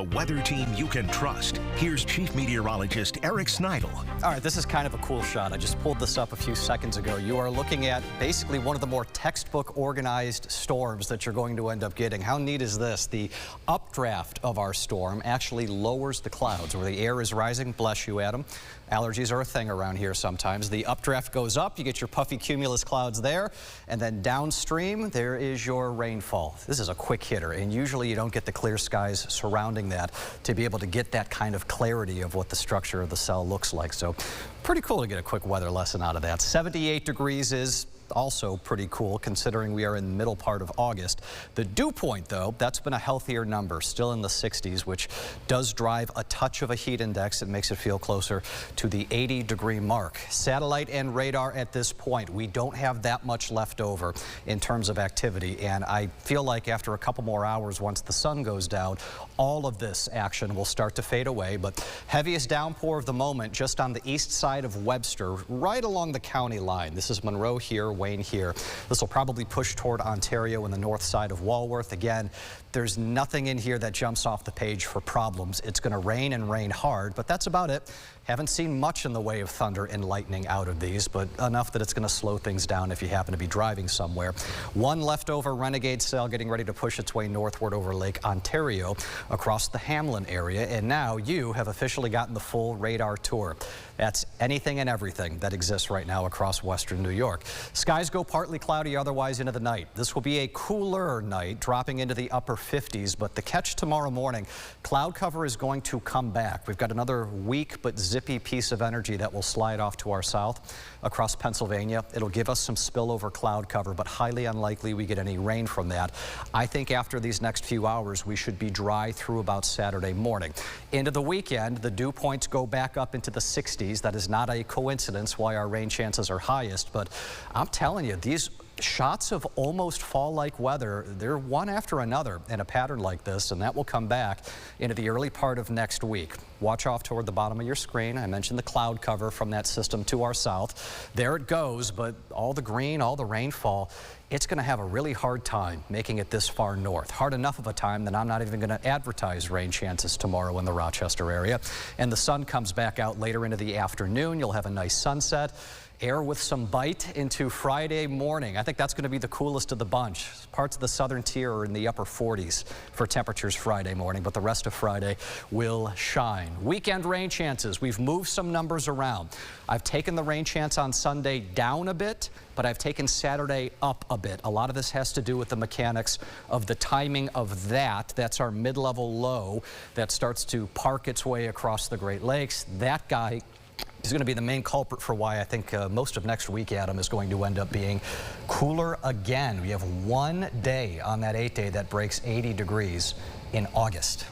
weather team you can trust. Here's Chief Meteorologist Eric Sneidel. All right, this is kind of a cool shot. I just pulled this up a few seconds ago. You are looking at basically one of the more textbook organized storms that you're going to end up getting. How neat is this? The updraft of our storm actually lowers the clouds where the air is rising. Bless you, Adam. Allergies are a thing around here sometimes. The updraft goes up, you get your puffy cumulus clouds there, and then downstream there is your rainfall. This is a quick hitter, and usually you don't get the clear skies surrounding that to be able to get that kind of clarity of what the structure of the cell looks like. So pretty cool to get a quick weather lesson out of that. 78 degrees is also pretty cool considering we are in the middle part of August. The dew point, though, that's been a healthier number, still in the 60s, which does drive a touch of a heat index. It makes it feel closer to the 80-degree mark. Satellite and radar at this point, we don't have that much left over in terms of activity, and I feel like after a couple more hours, once the sun goes down, all of this action will start to fade away. But heaviest downpour of the moment just on the east side of Webster, right along the county line. This is Monroe here, Wayne here. This will probably push toward Ontario and the north side of Walworth. Again, there's nothing in here that jumps off the page for problems. It's going to rain and rain hard, but that's about it. Haven't seen much in the way of thunder and lightning out of these, but enough that it's going to slow things down if you happen to be driving somewhere. One leftover renegade cell getting ready to push its way northward over Lake Ontario across the Hamlin area, and now you have officially gotten the full radar tour. That's anything and everything that exists right now across western New York. Skies go partly cloudy otherwise into the night. This will be a cooler night, dropping into the upper 50s, but the catch tomorrow morning, cloud cover is going to come back. We've got another weak but zippy piece of energy that will slide off to our south across Pennsylvania. It'll give us some spillover cloud cover, but highly unlikely we get any rain from that. I think after these next few hours, we should be dry through about Saturday morning. Into the weekend, the dew points go back up into the 60s. That is not a coincidence why our rain chances are highest, but I'm telling you, these shots of almost fall-like weather, they're one after another in a pattern like this, and that will come back into the early part of next week. Watch off toward the bottom of your screen. I mentioned the cloud cover from that system to our south. There it goes, but all the green, all the rainfall, it's going to have a really hard time making it this far north. Hard enough of a time that I'm not even going to advertise rain chances tomorrow in the Rochester area. And the sun comes back out later into the afternoon. You'll have a nice sunset. Air with some bite into Friday morning. I think that's going to be the coolest of the bunch. Parts of the southern tier are in the upper 40s for temperatures Friday morning, but the rest of Friday will shine. Weekend rain chances. We've moved some numbers around. I've taken the rain chance on Sunday down a bit, but I've taken Saturday up a bit. A lot of this has to do with the mechanics of the timing of that. That's our mid-level low that starts to park its way across the Great Lakes. That guy is going to be the main culprit for why I think most of next week, Adam, is going to end up being cooler again. We have one day on that 8-day that breaks 80 degrees in August.